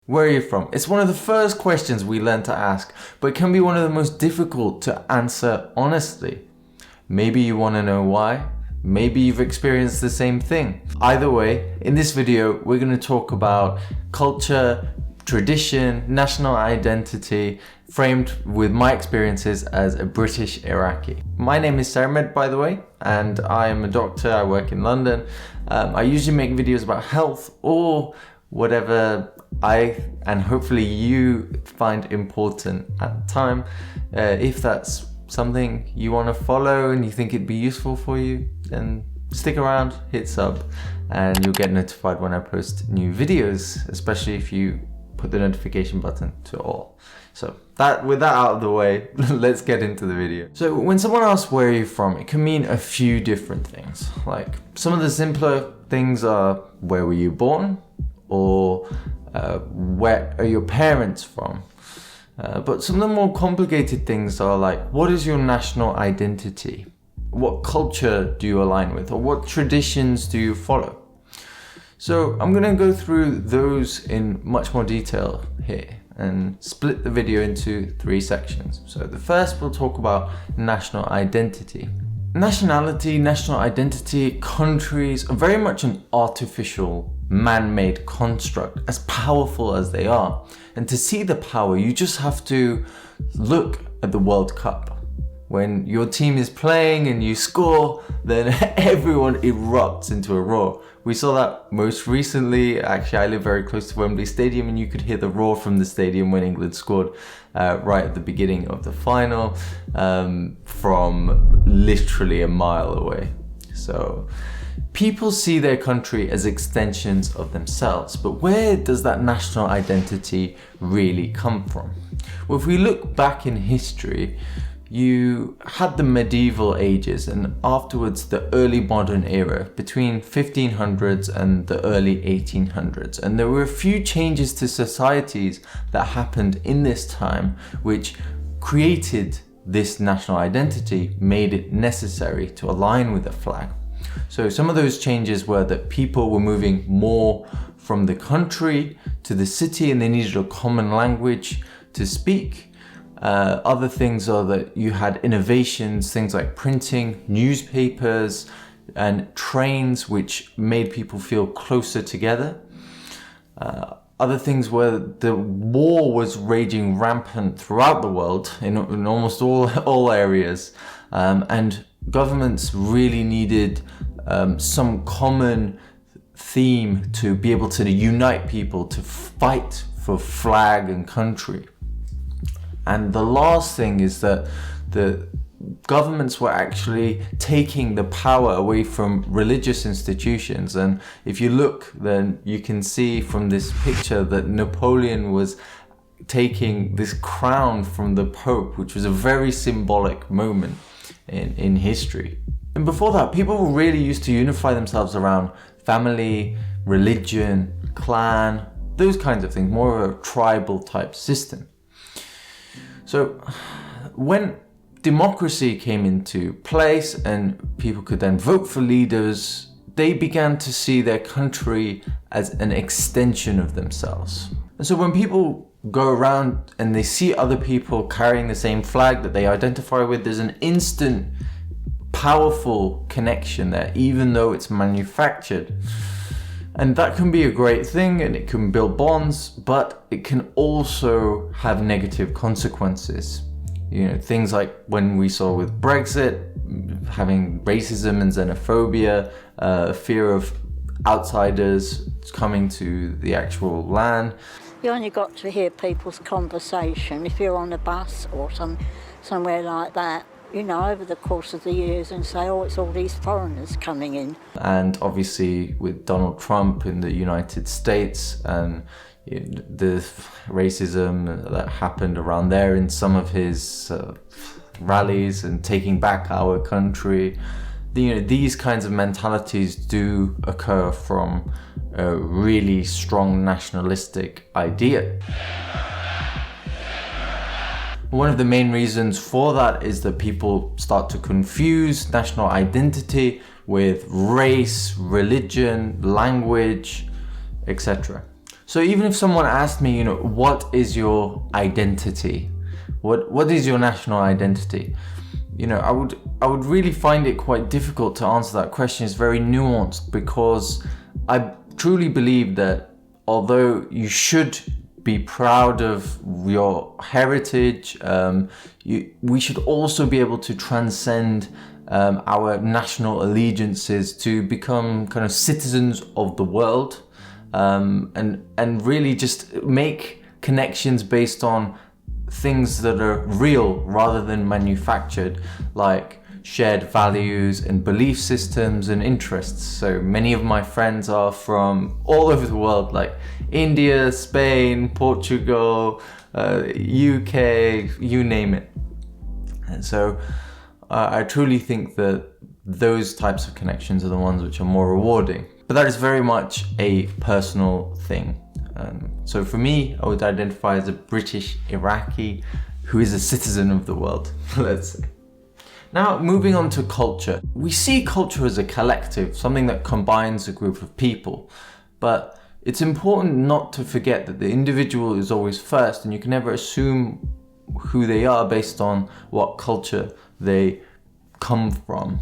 Where are you from? It's one of the first questions we learn to ask, but it can be one of the most difficult to answer honestly. Maybe you want to know why. Maybe you've experienced the same thing. Either way, in this video, we're going to talk about culture, tradition, national identity, framed with my experiences as a British Iraqi. My name is Sarmed, by the way, and I am a doctor. I work in London. I usually make videos about health or whatever I and hopefully you find important at the time. If that's something you want to follow and you think it'd be useful for you, then stick around, hit sub, and you'll get notified when I post new videos, especially if you put the notification button to all. So with that out of the way, let's get into the video. So when someone asks where are you from, it can mean a few different things. Like some of the simpler things are where were you born, or where are your parents from? But some of the more complicated things are like, what is your national identity? What culture do you align with? Or what traditions do you follow? So I'm going to go through those in much more detail here and split the video into 3 sections. So the first, we'll talk about national identity. Nationality, national identity, countries are very much an artificial, man-made construct, as powerful as they are. And to see the power, you just have to look at the World Cup. When your team is playing and you score, then everyone erupts into a roar. We saw that most recently. Actually, I live very close to Wembley Stadium, and you could hear the roar from the stadium when England scored right at the beginning of the final, from literally a mile away. So people see their country as extensions of themselves, but where does that national identity really come from? Well, if we look back in history, you had the medieval ages and afterwards the early modern era between 1500s and the early 1800s. And there were a few changes to societies that happened in this time which created this national identity, made it necessary to align with the flag. So some of those changes were that people were moving more from the country to the city and they needed a common language to speak. Other things are that you had innovations, things like printing, newspapers, and trains, which made people feel closer together. Other things were the war was raging rampant throughout the world in almost all areas, and governments really needed some common theme to be able to unite people to fight for flag and country. And the last thing is that the governments were actually taking the power away from religious institutions. And if you look, then you can see from this picture that Napoleon was taking this crown from the Pope, which was a very symbolic moment in history. And before that, people were really used to unify themselves around family, religion, clan, those kinds of things, more of a tribal type system. So when democracy came into place and people could then vote for leaders, they began to see their country as an extension of themselves. And so when people go around and they see other people carrying the same flag that they identify with, there's an instant, powerful connection there, even though it's manufactured. And that can be a great thing and it can build bonds, but it can also have negative consequences. You know, things like when we saw with Brexit, having racism and xenophobia, fear of outsiders coming to the actual land. You only got to hear people's conversation if you're on a bus or somewhere like that, you know, over the course of the years, and say, oh, it's all these foreigners coming in. And obviously with Donald Trump in the United States and the racism that happened around there in some of his rallies and taking back our country, you know, these kinds of mentalities do occur from a really strong nationalistic idea. One of the main reasons for that is that people start to confuse national identity with race, religion, language, etc. So even if someone asked me, what is your identity? What is your national identity? I would really find it quite difficult to answer that question. It's very nuanced, because I truly believe that although you should be proud of your heritage, we should also be able to transcend our national allegiances to become kind of citizens of the world, and really just make connections based on things that are real rather than manufactured, like shared values and belief systems and interests. So many of my friends are from all over the world, like India, Spain, Portugal, UK, you name it. And so I truly think that those types of connections are the ones which are more rewarding. But that is very much a personal thing. So for me, I would identify as a British Iraqi who is a citizen of the world, let's say. Now, moving on to culture. We see culture as a collective, something that combines a group of people. But it's important not to forget that the individual is always first, and you can never assume who they are based on what culture they come from.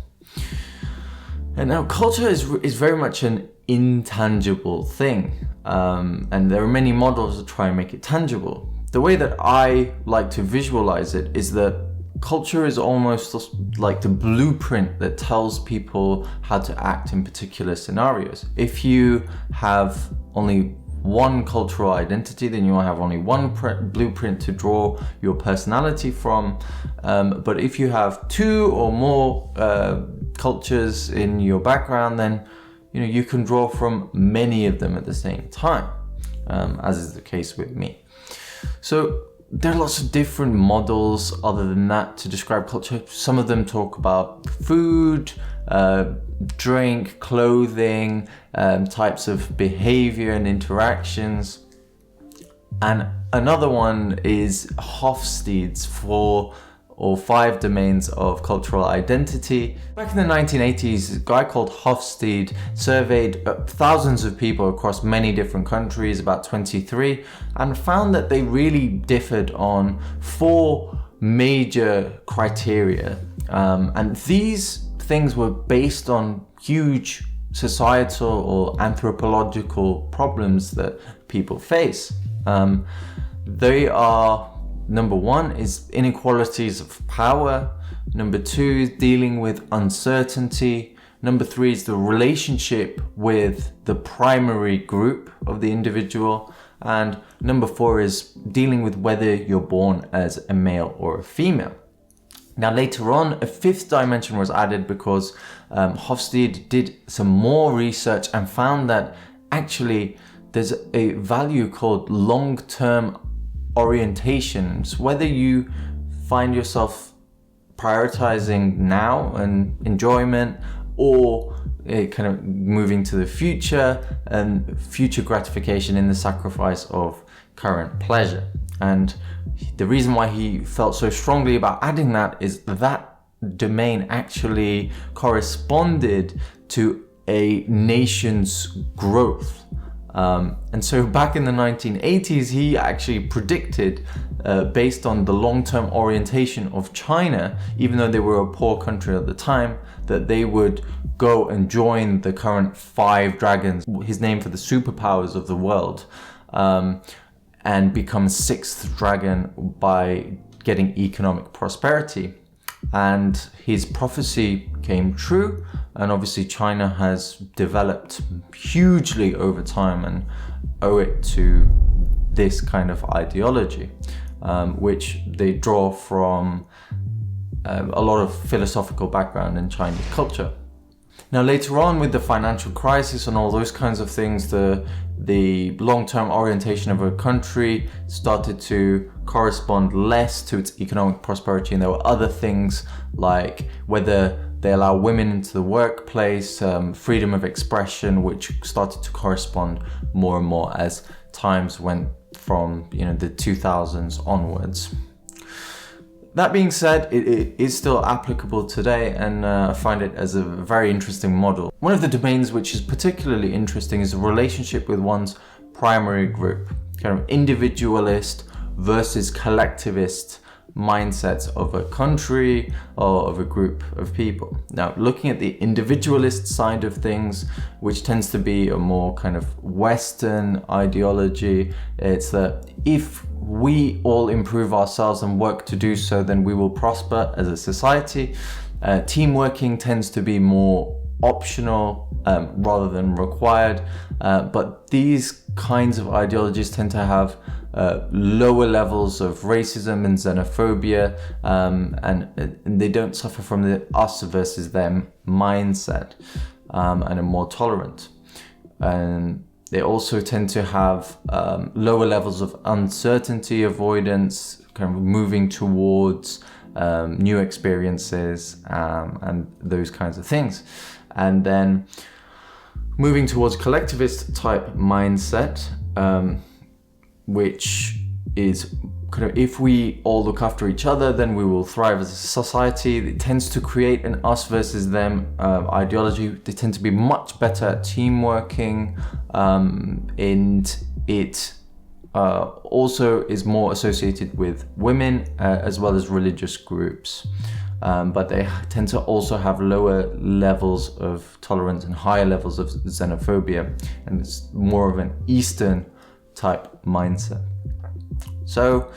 And now culture is very much an intangible thing. And there are many models that try and make it tangible. The way that I like to visualize it is that culture is almost like the blueprint that tells people how to act in particular scenarios. If you have only one cultural identity, then you will have only one blueprint to draw your personality from. But if you have two or more cultures in your background, then you can draw from many of them at the same time, as is the case with me. So there are lots of different models other than that to describe culture. Some of them talk about food, drink, clothing, types of behavior and interactions. And another one is Hofstede's 4 or 5 domains of cultural identity. Back in the 1980s, a guy called Hofstede surveyed thousands of people across many different countries, about 23, and found that they really differed on 4 major criteria. And these things were based on huge societal or anthropological problems that people face. They are: number 1 is inequalities of power. Number 2 is dealing with uncertainty. Number 3 is the relationship with the primary group of the individual. And number 4 is dealing with whether you're born as a male or a female. Now later on, a 5th dimension was added because Hofstede did some more research and found that actually there's a value called long-term orientations, whether you find yourself prioritizing now and enjoyment, or kind of moving to the future and future gratification in the sacrifice of current pleasure. And the reason why he felt so strongly about adding that is that domain actually corresponded to a nation's growth. And so back in the 1980s, he actually predicted, based on the long-term orientation of China, even though they were a poor country at the time, that they would go and join the current 5 dragons, his name for the superpowers of the world, and become 6th dragon by getting economic prosperity. And his prophecy came true, and obviously China has developed hugely over time and owe it to this kind of ideology, which they draw from a lot of philosophical background in Chinese culture. Now later on, with the financial crisis and all those kinds of things, the long-term orientation of a country started to correspond less to its economic prosperity, and there were other things like whether they allow women into the workplace, freedom of expression, which started to correspond more and more as times went from the 2000s onwards. That being said, it is still applicable today, and I find it as a very interesting model. One of the domains which is particularly interesting is the relationship with one's primary group, kind of individualist versus collectivist mindsets of a country or of a group of people. Now, looking at the individualist side of things, which tends to be a more kind of Western ideology, it's that if we all improve ourselves and work to do so, then we will prosper as a society. Team working tends to be more optional rather than required, but these kinds of ideologies tend to have lower levels of racism and xenophobia, and they don't suffer from the us versus them mindset, and are more tolerant. And they also tend to have lower levels of uncertainty avoidance, kind of moving towards new experiences, and those kinds of things. And then moving towards collectivist type mindset, which is kind of, if we all look after each other, then we will thrive as a society. It tends to create an us versus them ideology. They tend to be much better at team working, and it also is more associated with women as well as religious groups. But they tend to also have lower levels of tolerance and higher levels of xenophobia, and it's more of an Eastern type mindset. So,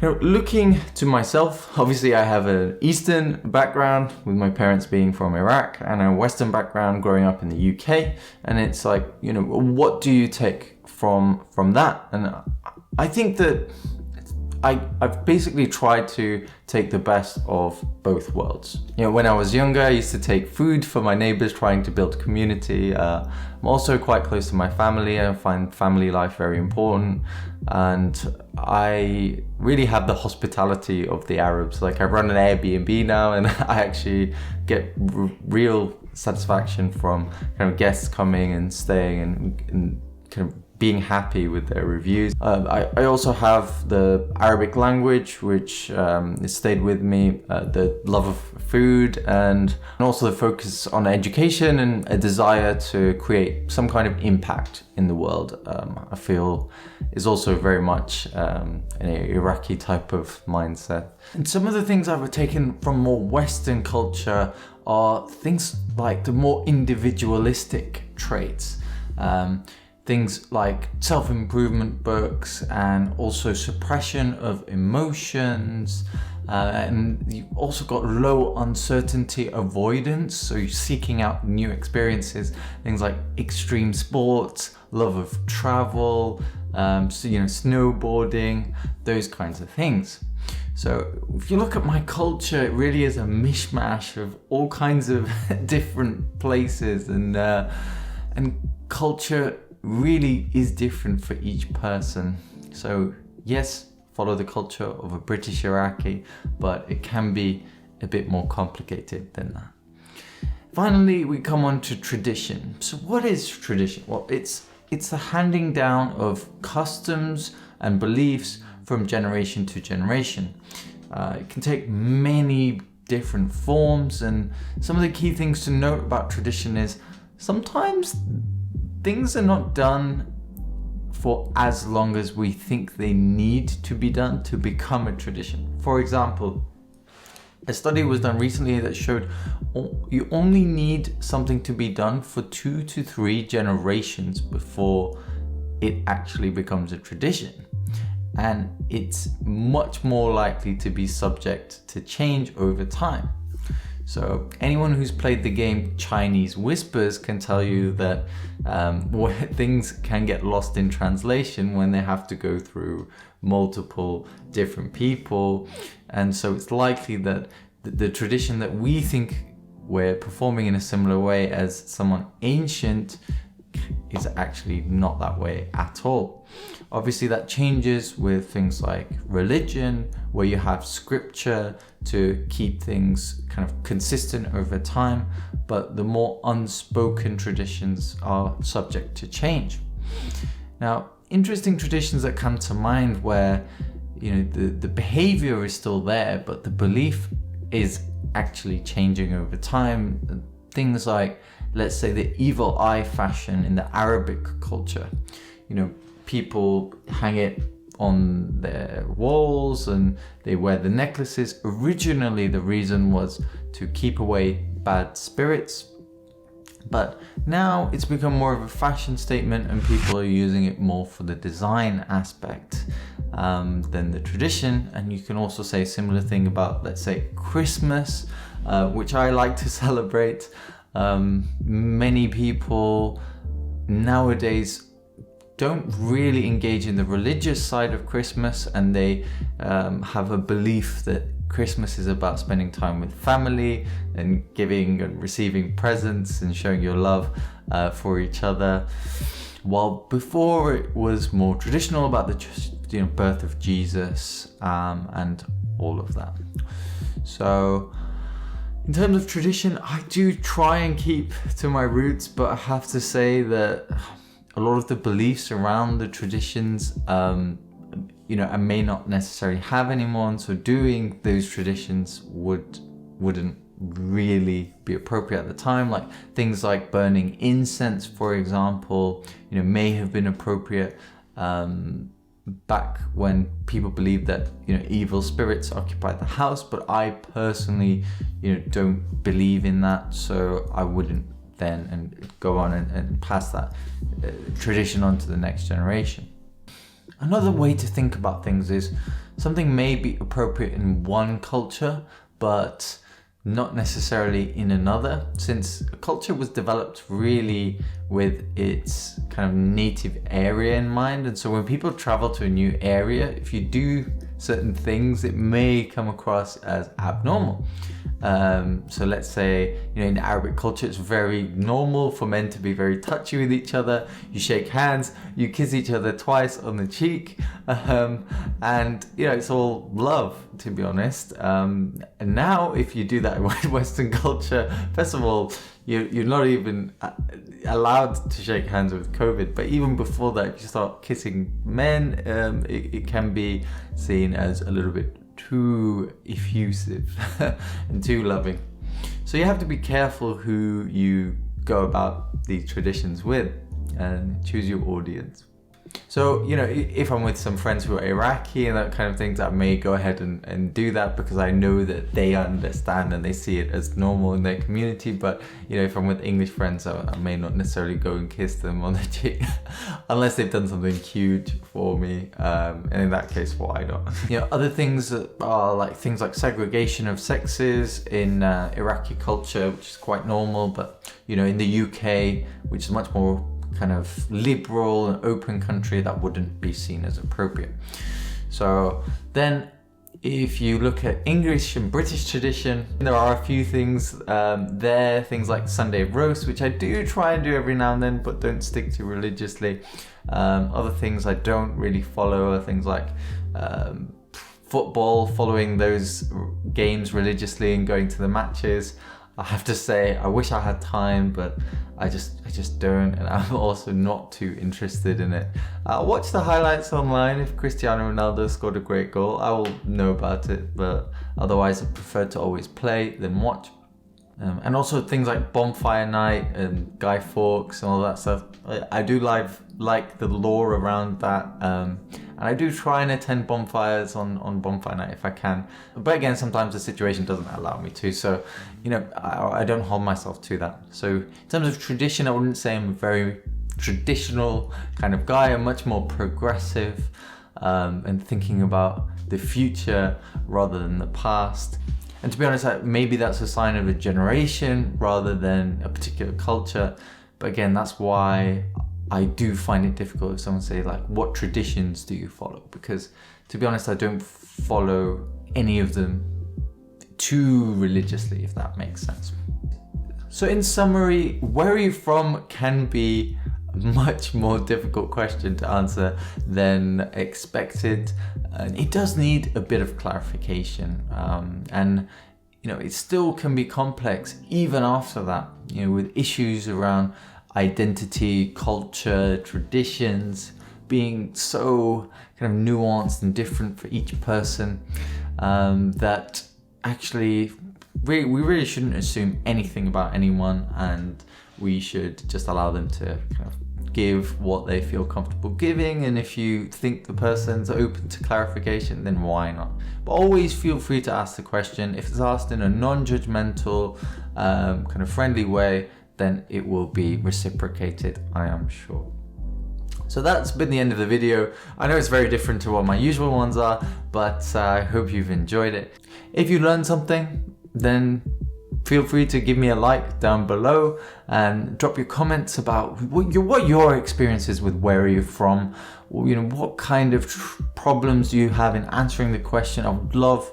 looking to myself, obviously I have an Eastern background with my parents being from Iraq, and a Western background growing up in the UK, and it's like, what do you take from that? And I think that I've basically tried to take the best of both worlds. When I was younger, I used to take food for my neighbors, trying to build community. I'm also quite close to my family. I find family life very important. And I really have the hospitality of the Arabs. Like, I run an Airbnb now, and I actually get real satisfaction from kind of guests coming and staying and kind of being happy with their reviews. I also have the Arabic language, which has stayed with me, the love of food, and also the focus on education and a desire to create some kind of impact in the world. I feel is also very much an Iraqi type of mindset. And some of the things I've taken from more Western culture are things like the more individualistic traits. Things like self-improvement books, and also suppression of emotions, and you've also got low uncertainty avoidance, so you're seeking out new experiences. Things like extreme sports, love of travel, snowboarding, those kinds of things. So if you look at my culture, it really is a mishmash of all kinds of different places, and culture really is different for each person. So yes, follow the culture of a British Iraqi, but it can be a bit more complicated than that. Finally, we come on to tradition. So what is tradition? Well, it's the handing down of customs and beliefs from generation to generation. It can take many different forms, and some of the key things to note about tradition is sometimes things are not done for as long as we think they need to be done to become a tradition. For example, a study was done recently that showed you only need something to be done for 2 to 3 generations before it actually becomes a tradition. And it's much more likely to be subject to change over time. So anyone who's played the game Chinese Whispers can tell you that things can get lost in translation when they have to go through multiple different people. And so it's likely that the tradition that we think we're performing in a similar way as someone ancient is actually not that way at all. Obviously that changes with things like religion, where you have scripture to keep things kind of consistent over time, but the more unspoken traditions are subject to change. Now, interesting traditions that come to mind where the behavior is still there, but the belief is actually changing over time. Things like, let's say, the evil eye fashion in the Arabic culture. people hang it on their walls and they wear the necklaces. Originally, the reason was to keep away bad spirits, but now it's become more of a fashion statement and people are using it more for the design aspect than the tradition. And you can also say a similar thing about, let's say, Christmas, which I like to celebrate. Many people nowadays don't really engage in the religious side of Christmas, and they have a belief that Christmas is about spending time with family and giving and receiving presents and showing your love for each other. While before it was more traditional about the birth of Jesus and all of that. So in terms of tradition, I do try and keep to my roots, but I have to say that a lot of the beliefs around the traditions I may not necessarily have anymore, and so doing those traditions wouldn't really be appropriate at the time. Like things like burning incense, for example, may have been appropriate back when people believed that evil spirits occupied the house, but I personally don't believe in that, so I wouldn't then and go on and pass that tradition on to the next generation. Another way to think about things is something may be appropriate in one culture, but not necessarily in another, since a culture was developed really with its kind of native area in mind. And so when people travel to a new area, if you do certain things, it may come across as abnormal. So let's say, in Arabic culture, it's very normal for men to be very touchy with each other. You shake hands, you kiss each other twice on the cheek, and it's all love, to be honest. And now, if you do that in Western culture, first of all, you're not even allowed to shake hands with COVID. But even before that, if you start kissing men, it can be seen as a little bit too effusive and too loving. So you have to be careful who you go about these traditions with and choose your audience. So, if I'm with some friends who are Iraqi and that kind of things, I may go ahead and do that because I know that they understand and they see it as normal in their community. But, if I'm with English friends, I may not necessarily go and kiss them on the cheek unless they've done something huge for me. And in that case, why not? Other things are like things like segregation of sexes in Iraqi culture, which is quite normal. But, in the UK, which is much more kind of liberal and open country, that wouldn't be seen as appropriate. So then if you look at English and British tradition, there are a few things there, things like Sunday roast, which I do try and do every now and then, but don't stick to religiously. Other things I don't really follow are things like football, following those games religiously and going to the matches. I have to say, I wish I had time, but I just don't, and I'm also not too interested in it. I'll watch the highlights online. If Cristiano Ronaldo scored a great goal, I will know about it, but otherwise I prefer to always play than watch. And also things like bonfire night and Guy Fawkes and all that stuff. I do like the lore around that. And I do try and attend bonfires on bonfire night if I can. But again, sometimes the situation doesn't allow me to. So, I don't hold myself to that. So in terms of tradition, I wouldn't say I'm a very traditional kind of guy. I'm much more progressive and thinking about the future rather than the past. And to be honest, maybe that's a sign of a generation rather than a particular culture. But again, that's why I do find it difficult if someone say like, what traditions do you follow? Because to be honest, I don't follow any of them too religiously, if that makes sense. So in summary, where are you from can be a much more difficult question to answer than expected. And it does need a bit of clarification. And it still can be complex even after that, with issues around identity, culture, traditions being so kind of nuanced and different for each person, that actually we really shouldn't assume anything about anyone, and we should just allow them to kind of give what they feel comfortable giving, and if you think the person's open to clarification, then why not? But always feel free to ask the question. If it's asked in a non-judgmental, kind of friendly way, then it will be reciprocated, I am sure. So that's been the end of the video. I know it's very different to what my usual ones are, but I hope you've enjoyed it. If you learned something, then feel free to give me a like down below and drop your comments about what your experience is with where are you from. You know, what kind of problems do you have in answering the question? I would love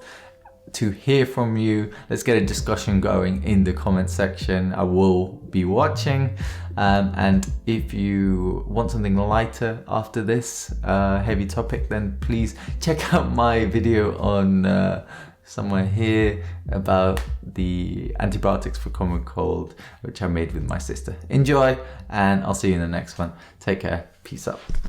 to hear from you. Let's get a discussion going in the comment section. I will be watching. And if you want something lighter after this heavy topic, then please check out my video on somewhere here about the antibiotics for common cold, which I made with my sister. Enjoy, and I'll see you in the next one. Take care. Peace out.